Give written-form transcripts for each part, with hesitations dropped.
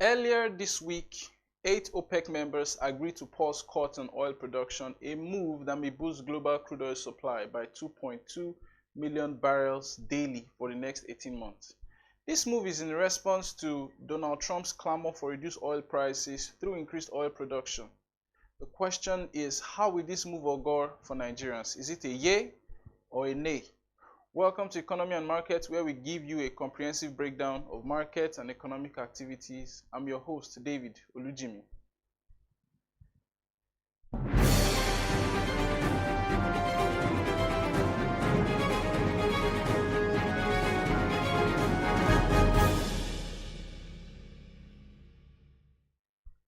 Earlier this week, 8 OPEC members agreed to pause cuts on oil production, a move that may boost global crude oil supply by 2.2 million barrels daily for the next 18 months. This move is in response to Donald Trump's clamor for reduced oil prices through increased oil production. The question is, how will this move augur for Nigerians? Is it a yay or a nay? Welcome to Economy and Markets, where we give you a comprehensive breakdown of markets and economic activities. I'm your host, David Olujimi.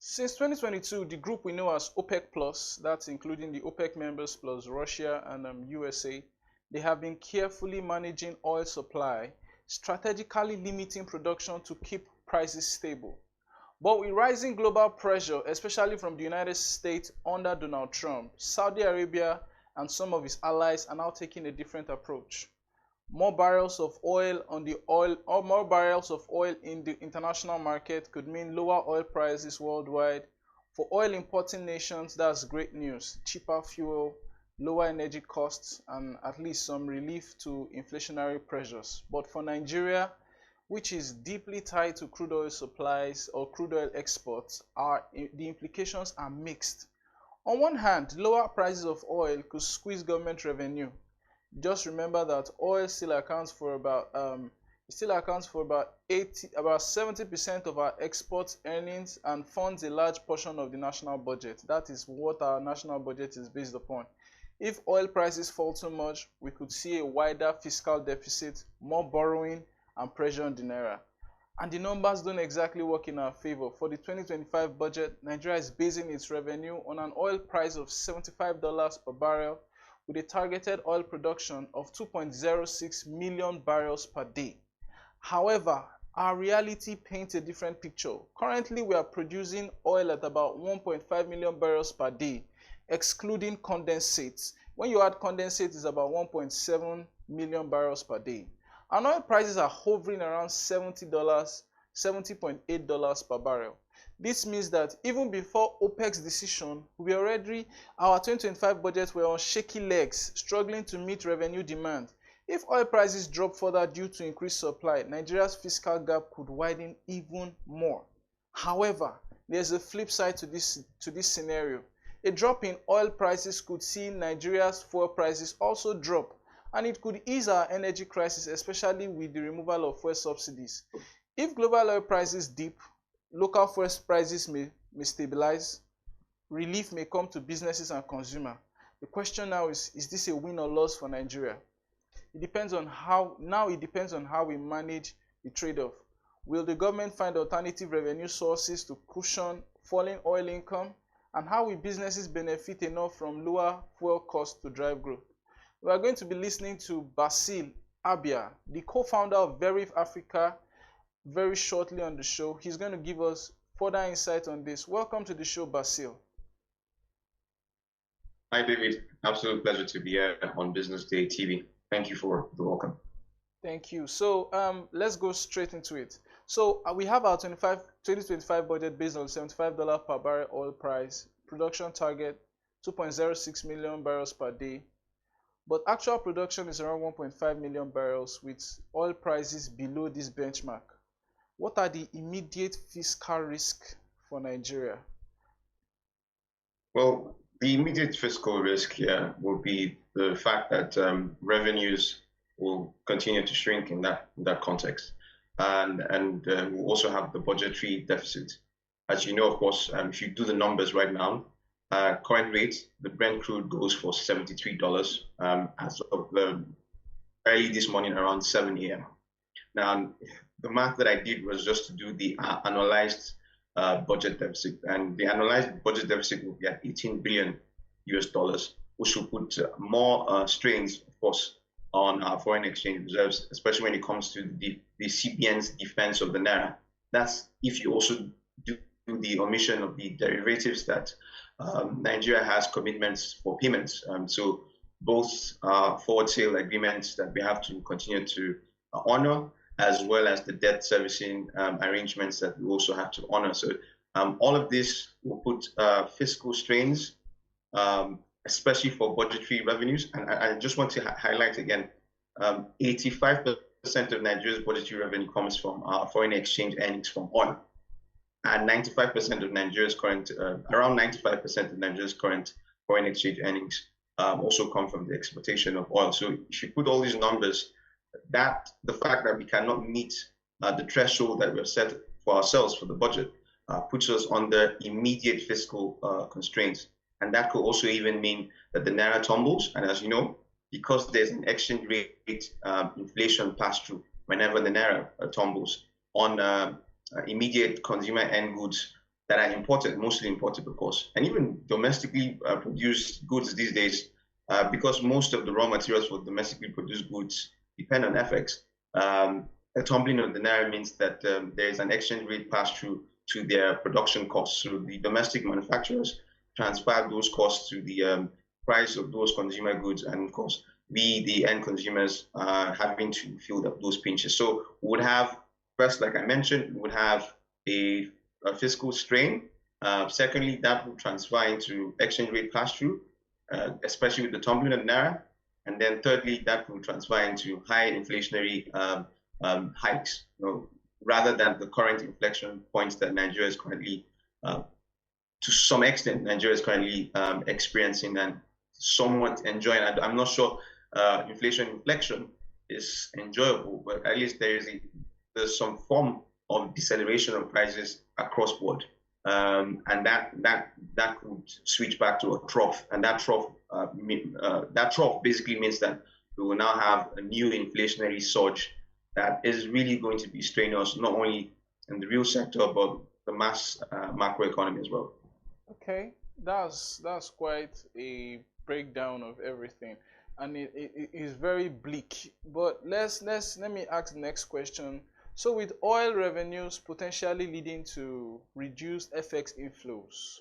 Since 2022, the group we know as OPEC Plus, that's including the OPEC members plus Russia and USA, they have been carefully managing oil supply, strategically limiting production to keep prices stable. But with rising global pressure, especially from the United States under Donald Trump, Saudi Arabia and some of his allies are now taking a different approach. More barrels of oil in the international market could mean lower oil prices worldwide. For oil importing nations, that's great news. Cheaper fuel, lower energy costs, and at least some relief to inflationary pressures. But for Nigeria, which is deeply tied to crude oil supplies or crude oil exports, the implications are mixed. On one hand, lower prices of oil could squeeze government revenue. Just remember that oil still accounts for about 70% of our export earnings and funds a large portion of the national budget. That is what our national budget is based upon. If oil prices fall too much, we could see a wider fiscal deficit, more borrowing, and pressure on the Naira. And the numbers don't exactly work in our favor. For the 2025 budget, Nigeria is basing its revenue on an oil price of $75 per barrel, with a targeted oil production of 2.06 million barrels per day. However, our reality paints a different picture. Currently, we are producing oil at about 1.5 million barrels per day, excluding condensates. When you add condensate, it's about 1.7 million barrels per day. And oil prices are hovering around $70.8 per barrel. This means that even before OPEC's decision, our 2025 budget were on shaky legs, struggling to meet revenue demand. If oil prices drop further due to increased supply, Nigeria's fiscal gap could widen even more. However, there's a flip side to this scenario. A drop in oil prices could see Nigeria's fuel prices also drop, and it could ease our energy crisis, especially with the removal of fuel subsidies. If global oil prices dip, local fuel prices may stabilize, relief may come to businesses and consumers. The question now is this a win or loss for Nigeria? It depends on how we manage the trade-off. Will the government find alternative revenue sources to cushion falling oil income? And how will businesses benefit enough from lower fuel costs to drive growth? We are going to be listening to Basil Abia, the co-founder of Verif Africa, very shortly on the show. He's going to give us further insight on this. Welcome to the show, Basil. Hi, David. Absolute pleasure to be here on Business Day TV. Thank you for the welcome. Thank you. So let's go straight into it. So we have our 2025 budget based on $75 per barrel oil price, production target 2.06 million barrels per day. But actual production is around 1.5 million barrels with oil prices below this benchmark. What are the immediate fiscal risks for Nigeria? Well, the immediate fiscal risk here will be the fact that revenues will continue to shrink in that context. And we'll also have the budgetary deficit. As you know, of course, if you do the numbers right now, current rate, the Brent crude goes for $73 as of early this morning around 7 a.m. Now, the math that I did was just to do the annualized budget deficit, and the annualized budget deficit will be at 18 billion US dollars, which will put more strains, of course, on our foreign exchange reserves, especially when it comes to the CBN's defense of the Naira. That's if you also do the omission of the derivatives that Nigeria has commitments for payments. So both forward sale agreements that we have to continue to honor, as well as the debt servicing arrangements that we also have to honor. So all of this will put fiscal strains, especially for budgetary revenues. And I just want to highlight again, 85% of Nigeria's budgetary revenue comes from foreign exchange earnings from oil. And 95% of Nigeria's current, around 95% of Nigeria's current foreign exchange earnings also come from the exportation of oil. So if you put all these numbers, that the fact that we cannot meet the threshold that we've set for ourselves for the budget puts us under immediate fiscal constraints. And that could also even mean that the Naira tumbles. And as you know, because there's an exchange rate inflation pass-through whenever the Naira tumbles on immediate consumer end goods that are imported, mostly imported, of course, and even domestically produced goods these days, because most of the raw materials for domestically produced goods depend on FX. A tumbling of the Naira means that there is an exchange rate pass-through to their production costs. So the domestic manufacturers transfer those costs to the price of those consumer goods, and of course, we, the end consumers, having to feel those pinches. So we would have, first, like I mentioned, we would have a fiscal strain. Secondly, that will transfer into exchange rate pass-through, especially with the tumbling of Naira. And then thirdly, that will transfer into high inflationary hikes, rather than the current inflection points that Nigeria is currently, to some extent, Nigeria is currently experiencing and somewhat enjoying. I'm not sure inflation inflection is enjoyable, but at least there's some form of deceleration of prices across board, and that could switch back to a trough, and that trough basically means that we will now have a new inflationary surge that is really going to be strenuous, not only in the real sector but the mass macroeconomy as well. Okay, that's quite a breakdown of everything, and it is very bleak. But let me ask the next question. So with oil revenues potentially leading to reduced FX inflows,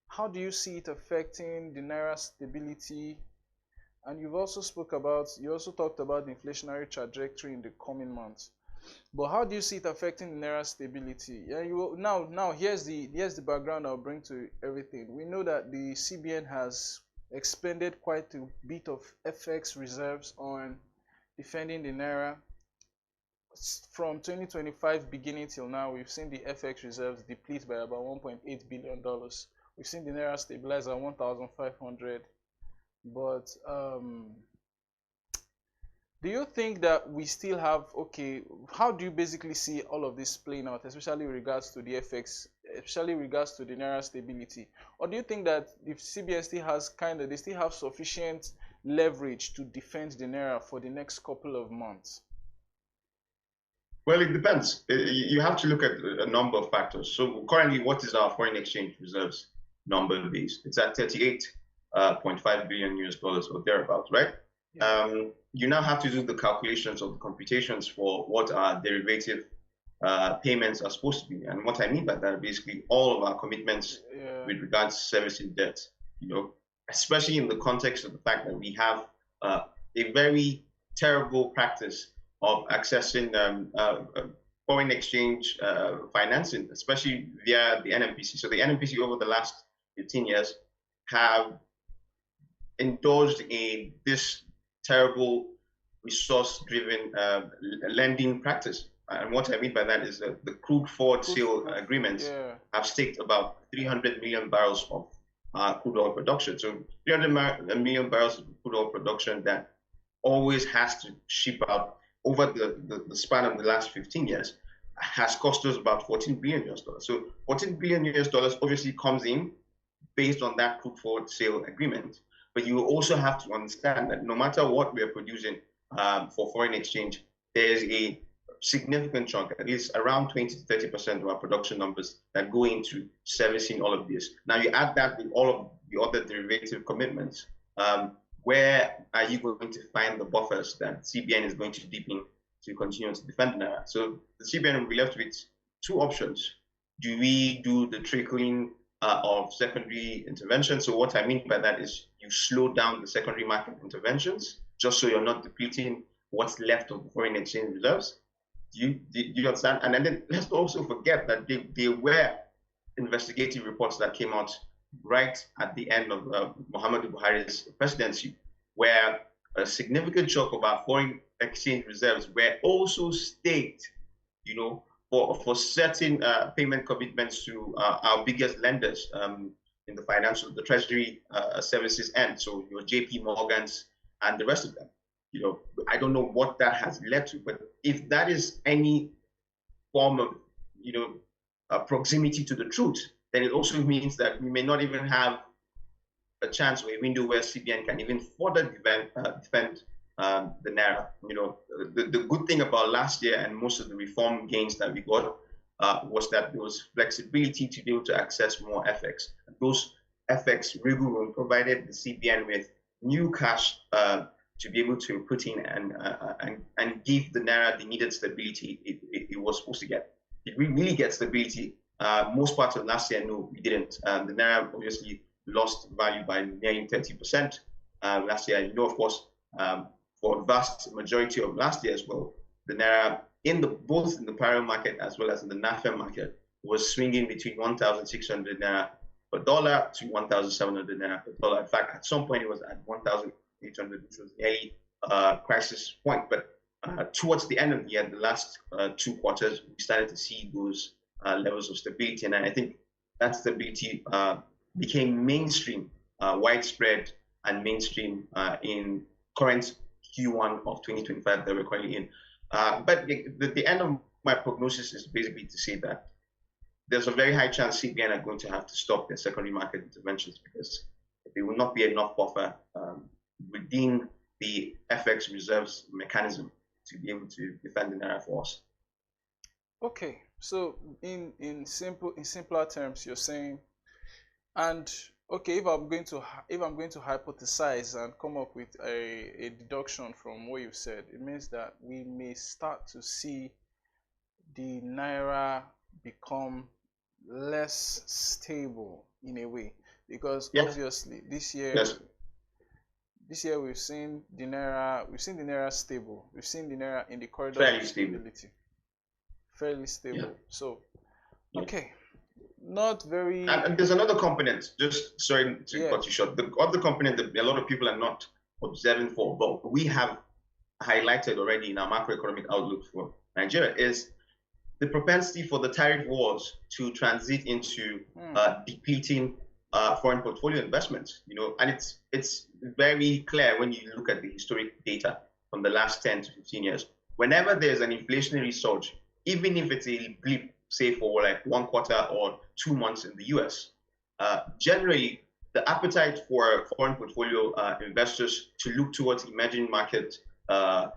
how do you see it affecting the Naira stability? And you also talked about the inflationary trajectory in the coming months. But how do you see it affecting the Naira stability? Yeah, now here's the background I'll bring to everything. We know that the CBN has expended quite a bit of FX reserves on defending the Naira. From 2025 beginning till now, we've seen the FX reserves deplete by about $1.8 billion. We've seen the Naira stabilize at 1,500. But do you think that we still have, how do you basically see all of this playing out, especially with regards to the FX, especially with regards to the Naira stability? Or do you think that if CBN still has they still have sufficient leverage to defend the Naira for the next couple of months? Well, it depends. You have to look at a number of factors. So currently, what is our foreign exchange reserves number base? It's at 38.5 billion US dollars or thereabouts, right? Yeah. You now have to do the calculations of the computations for what our derivative payments are supposed to be. And what I mean by that, basically all of our commitments with regards to servicing debt, especially in the context of the fact that we have a very terrible practice of accessing foreign exchange financing, especially via the NMPC. So the NMPC over the last 15 years have indulged in this terrible resource-driven lending practice. And what I mean by that is that the crude forward sale agreements have staked about 300 million barrels of crude oil production. So 300 million barrels of crude oil production that always has to ship out over the span of the last 15 years has cost us about $14 billion US. So $14 billion US obviously comes in based on that crude forward sale agreement. But you also have to understand that no matter what we are producing for foreign exchange, there's a significant chunk, at least around 20 to 30% of our production numbers that go into servicing all of this. Now you add that with all of the other derivative commitments, where are you going to find the buffers that CBN is going to deepen to continue to defend Naira? So the CBN will be left with two options. Do we do the trickling of secondary intervention? So what I mean by that is you slow down the secondary market interventions just so you're not depleting what's left of the foreign exchange reserves. Do you understand? And then let's also forget that there were investigative reports that came out right at the end of Muhammadu Buhari's presidency, where a significant chunk of our foreign exchange reserves were also staked, for certain payment commitments to our biggest lenders in the treasury services end. So your JP Morgans and the rest of them. I don't know what that has led to, but if that is any form of, proximity to the truth, then it also means that we may not even have a chance or a window where CBN can even further defend the Naira. The good thing about last year and most of the reform gains that we got was that there was flexibility to be able to access more FX. Those FX wiggle room provided the CBN with new cash to be able to put in and give the Naira the needed stability it was supposed to get. Did we really get stability? Most parts of last year, no, we didn't. The Naira obviously lost value by nearly 30% last year. Of course, for a vast majority of last year as well, the Naira, both in the parallel market as well as in the NAFEM market, was swinging between 1,600 Naira per dollar to 1,700 Naira per dollar. In fact, at some point it was at 1,800, which was nearly crisis point. But towards the end of the year, the last 2 quarters, we started to see those levels of stability. And I think that stability became mainstream, widespread and mainstream in current Q1 of 2025 that we're currently in. But the end of my prognosis is basically to say that there's a very high chance CBN are going to have to stop their secondary market interventions because there will not be enough buffer within the FX reserves mechanism to be able to defend the Naira for us. Okay, so in simpler terms, you're saying, and okay, if I'm going to hypothesize and come up with a deduction from what you've said, it means that we may start to see the Naira become less stable in a way, because obviously this year we've seen the Naira stable. We've seen the Naira in the corridor of stability. Fairly stable. Yeah. So okay. Not very. And there's another component, just sorry to cut you short. The other component that a lot of people are not observing for, but we have highlighted already in our macroeconomic outlook for Nigeria, is the propensity for the tariff wars to transit into depleting foreign portfolio investments. And it's very clear when you look at the historic data from the last 10 to 15 years. Whenever there's an inflationary surge, even if it's a blip, say for like 1 quarter or 2 months in the US, generally the appetite for foreign portfolio investors to look towards emerging markets in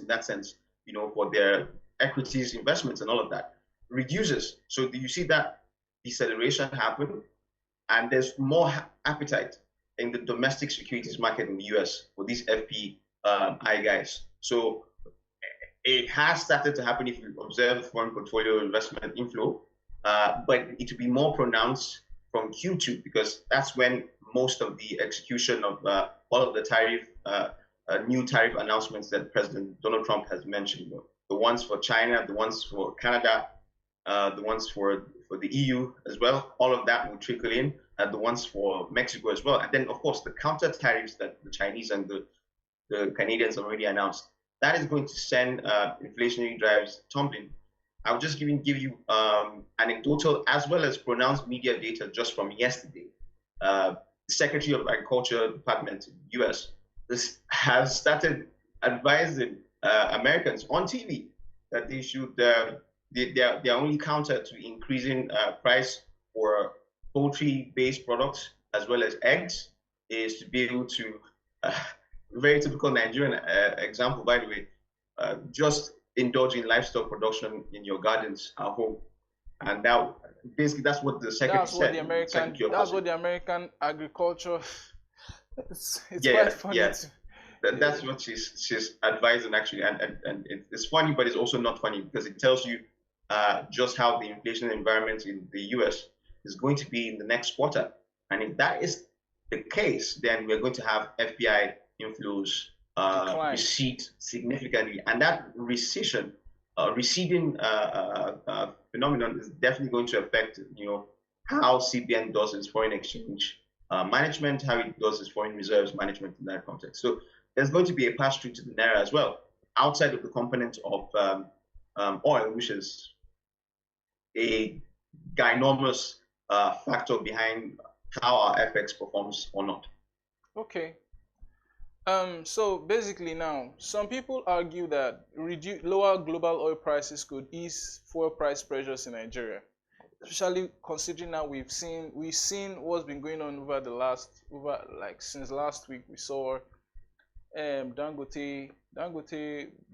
that sense, for their equities investments and all of that, reduces. So you see that deceleration happen, and there's more appetite in the domestic securities market in the US for these FPI guys. So it has started to happen if you observe foreign portfolio investment inflow, but it will be more pronounced from Q2 because that's when most of the execution of all of the new tariff announcements that President Donald Trump has mentioned, the ones for China, the ones for Canada, the ones for the EU as well, all of that will trickle in, and the ones for Mexico as well. And then, of course, the counter tariffs that the Chinese and the Canadians already announced. That is going to send inflationary drives tumbling. I'll just give you anecdotal as well as pronounced media data just from yesterday. The Secretary of Agriculture Department in the US has started advising Americans on TV that they should, their only counter to increasing price for poultry-based products as well as eggs is to be able to very typical Nigerian example, by the way, just indulge in livestock production in your gardens at home. And now, basically, that's what the secretary said. That's what the American agriculture, it's quite funny. Yeah. That's what she's advising, actually. And it's funny, but it's also not funny because it tells you just how the inflation environment in the US is going to be in the next quarter. And if that is the case, then we're going to have FPI inflows recede significantly, and that receding phenomenon is definitely going to affect, how CBN does its foreign exchange management, how it does its foreign reserves management in that context. So there's going to be a pass through to the Naira as well, outside of the component of oil, which is a ginormous factor behind how our FX performs or not. Okay. So basically now, some people argue that lower global oil prices could ease fuel price pressures in Nigeria, especially considering now we've seen what's been going on since last week. We saw Dangote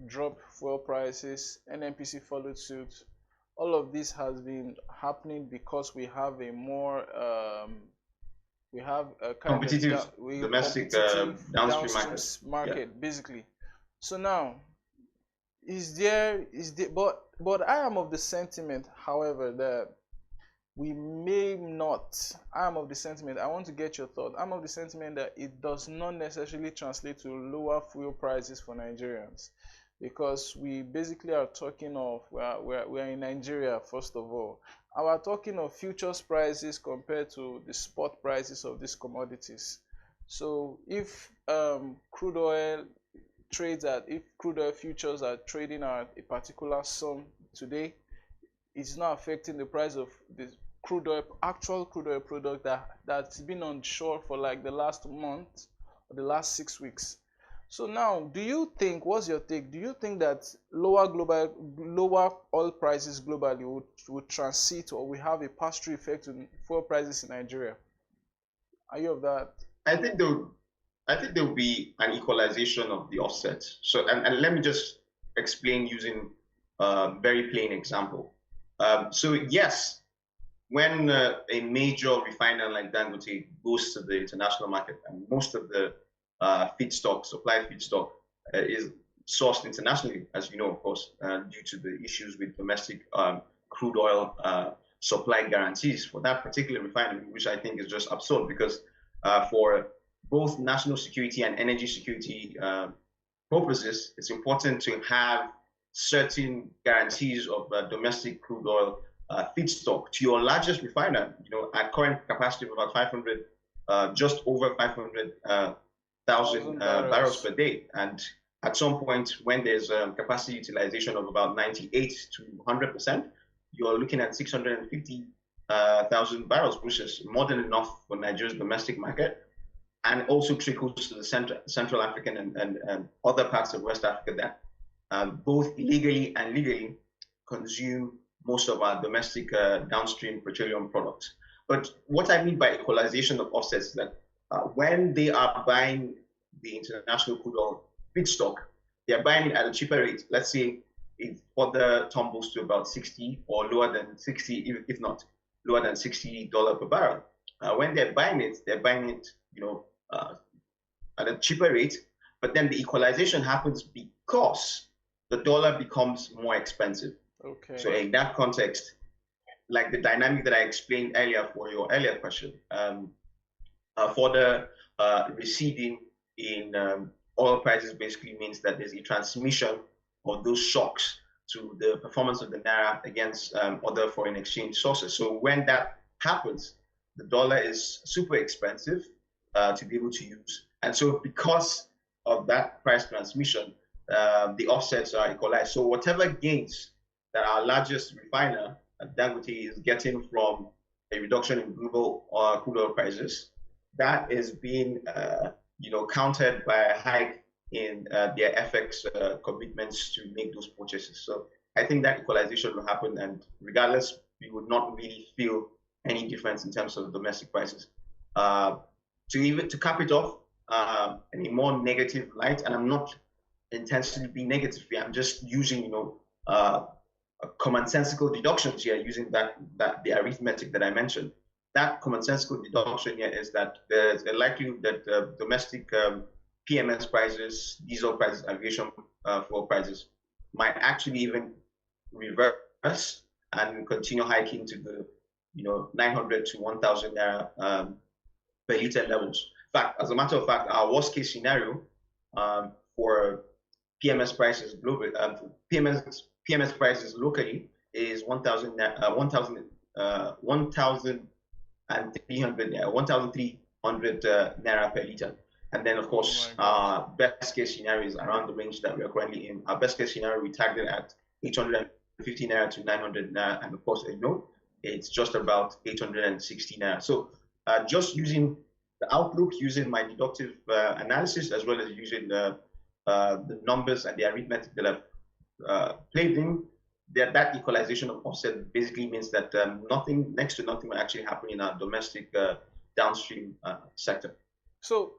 drop fuel prices, NNPC followed suit. All of this has been happening because we have a more we have a kind competitive of domestic downstream market, yeah. basically. So now, but I am of the sentiment, however, that we may not. I am of the sentiment, I want to get your thought. I'm of the sentiment that it does not necessarily translate to lower fuel prices for Nigerians, because we basically are talking of, we are in Nigeria, first of all, and we're talking of futures prices compared to the spot prices of these commodities. So if crude oil futures are trading at a particular sum today, it's not affecting the price of the actual crude oil product that's been on shore for like the last month or the last 6 weeks. So now, do you think, what's your take? Do you think that lower oil prices globally would transit, or we have a pass-through effect on fuel prices in Nigeria? Are you of that? I think there will be an equalization of the offsets. So, and let me just explain using a very plain example. So yes, when a major refiner like Dangote goes to the international market, and most of the supply feedstock is sourced internationally, as you know, of course, due to the issues with domestic crude oil supply guarantees for that particular refinery, which I think is just absurd, because for both national security and energy security purposes, it's important to have certain guarantees of domestic crude oil feedstock to your largest refiner, at current capacity of about 500, just over 500,000 barrels per day. And at some point, when there's capacity utilization of about 98 to 100%, you're looking at 650,000 barrels, which is more than enough for Nigeria's domestic market, and also trickles to the Central African and other parts of West Africa that both illegally and legally consume most of our domestic downstream petroleum products. But what I mean by equalization of offsets is that when they are buying the international crude oil feedstock, they are buying it at a cheaper rate. Let's say if further tumbles to about 60 or lower than 60, if not lower than $60 per barrel. When they're buying it, at a cheaper rate, but then the equalization happens because the dollar becomes more expensive. Okay. So in that context, like the dynamic that I explained earlier for your earlier question, for the receding in oil prices basically means that there's a transmission of those shocks to the performance of the Naira against other foreign exchange sources. So when that happens, the dollar is super expensive to be able to use. And so because of that price transmission, the offsets are equalized. So whatever gains that our largest refiner, Dangote, is getting from a reduction in global crude oil prices, that is being countered by a hike in their FX commitments to make those purchases. So I think that equalization will happen, and regardless, we would not really feel any difference in terms of domestic prices. To cap it off in a more negative light, and I'm not intentionally being negative here, I'm just using commonsensical deductions here, using the arithmetic that I mentioned. That commonsensical deduction here is that there's a likelihood that domestic PMS prices, diesel prices, aviation fuel prices might actually even reverse and continue hiking to the 900 to 1,000 naira per liter levels. In fact, as a matter of fact, our worst case scenario for PMS prices globally, PMS prices locally is 1,300 naira per liter. And then, of course, our best case scenario is around the range that we are currently in. Our best case scenario, we tagged it at 850 naira to 900 naira. And of course, it's just about 860 naira. So just using the outlook, using my deductive analysis, as well as using the numbers and the arithmetic that I've played in, that equalization of offset basically means that next to nothing will actually happen in our domestic downstream sector. So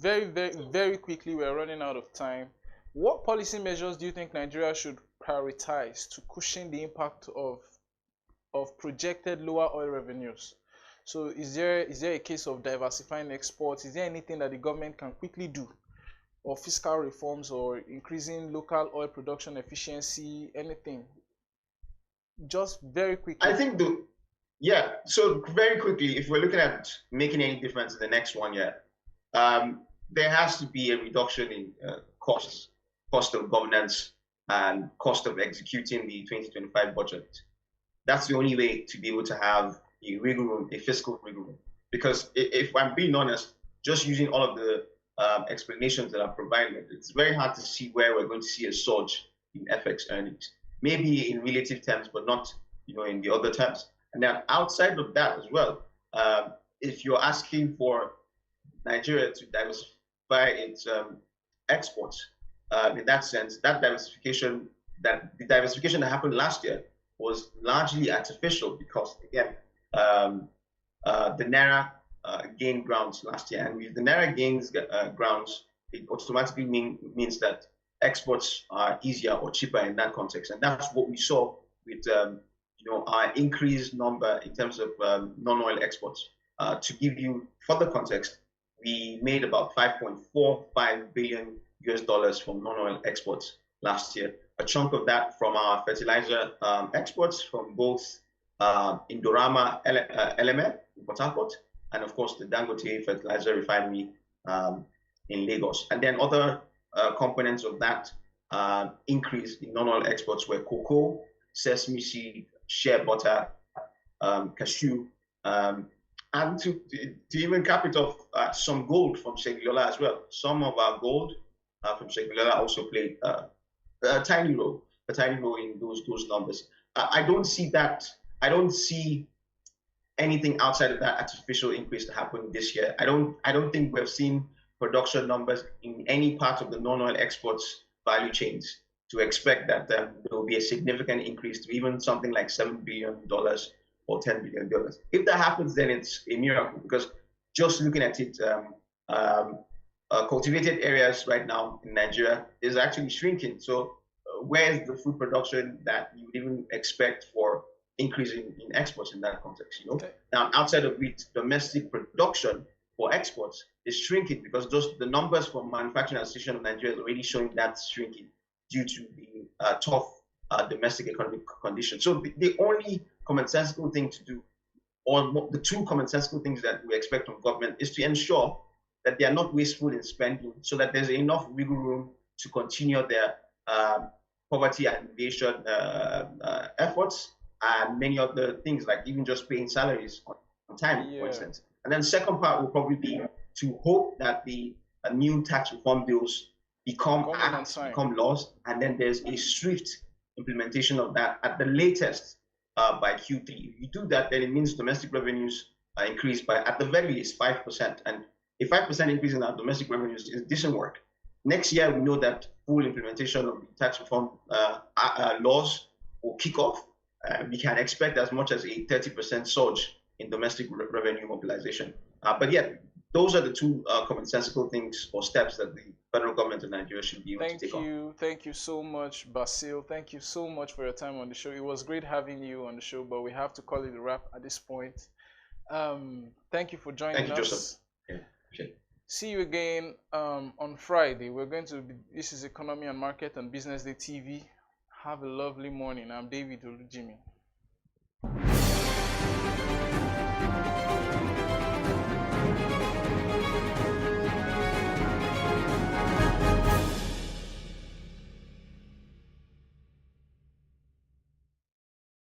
very, very, very quickly, we're running out of time. What policy measures do you think Nigeria should prioritize to cushion the impact of projected lower oil revenues? So is there a case of diversifying exports? Is there anything that the government can quickly do, or fiscal reforms, or increasing local oil production efficiency, anything? Just very quickly. I think so very quickly, if we're looking at making any difference in the next 1 year, there has to be a reduction in cost of governance and cost of executing the 2025 budget. That's the only way to be able to have a wiggle room, a fiscal wiggle room. Because if I'm being honest, just using all of the explanations that I've provided, it's very hard to see where we're going to see a surge in FX earnings. Maybe in relative terms, but not in the other terms. And then outside of that as well, if you're asking for Nigeria to diversify its exports, in that sense, the diversification that happened last year was largely artificial because, again, the Naira gained grounds last year. And with the Naira gains grounds, it automatically means that exports are easier or cheaper in that context. And that's what we saw with our increased number in terms of non-oil exports. To give you further context, we made about $5.45 billion from non-oil exports last year. A chunk of that from our fertilizer exports from both Indorama LME in Port Harcourt, and of course the Dangote fertilizer refinery in Lagos. And then other components of that increase in non-oil exports were cocoa, sesame seed, shea butter, cashew, and to even cap it off, some gold from Segilola as well. Some of our gold from Segilola also played a tiny role in those numbers. I don't see anything outside of that artificial increase to happen this year. I don't think we've seen production numbers in any part of the non-oil exports value chains to expect that there will be a significant increase to even something like $7 billion or $10 billion. If that happens, then it's a miracle, because just looking at it, cultivated areas right now in Nigeria is actually shrinking. So where is the food production that you would even expect for increasing in exports in that context? Okay. Now, outside of it, domestic production for exports is shrinking because just the numbers from Manufacturing Association of Nigeria is already showing that shrinking due to the tough domestic economic conditions. So the only commonsensical thing to do, or the two commonsensical things that we expect from government, is to ensure that they are not wasteful in spending, so that there's enough wiggle room to continue their poverty alleviation efforts and many other things, like even just paying salaries on time, for instance. And then the second part will probably be to hope that the new tax reform bills become laws, and then there's a swift implementation of that at the latest by Q3. If you do that, then it means domestic revenues increase by at the very least 5%. And a 5% increase in our domestic revenues is decent work. Next year, we know that full implementation of the tax reform laws will kick off. We can expect as much as a 30% surge in domestic revenue mobilization. But yeah, those are the two commonsensical things or steps that the federal government of Nigeria should be able to take on. Thank you so much, Basil. Thank you so much for your time on the show. It was great having you on the show, but we have to call it a wrap at this point. Thank you for joining us. Thank you, Joseph. Yeah, okay. See you again on Friday. This is Economy and Market on Business Day TV. Have a lovely morning. I'm David Olujimi.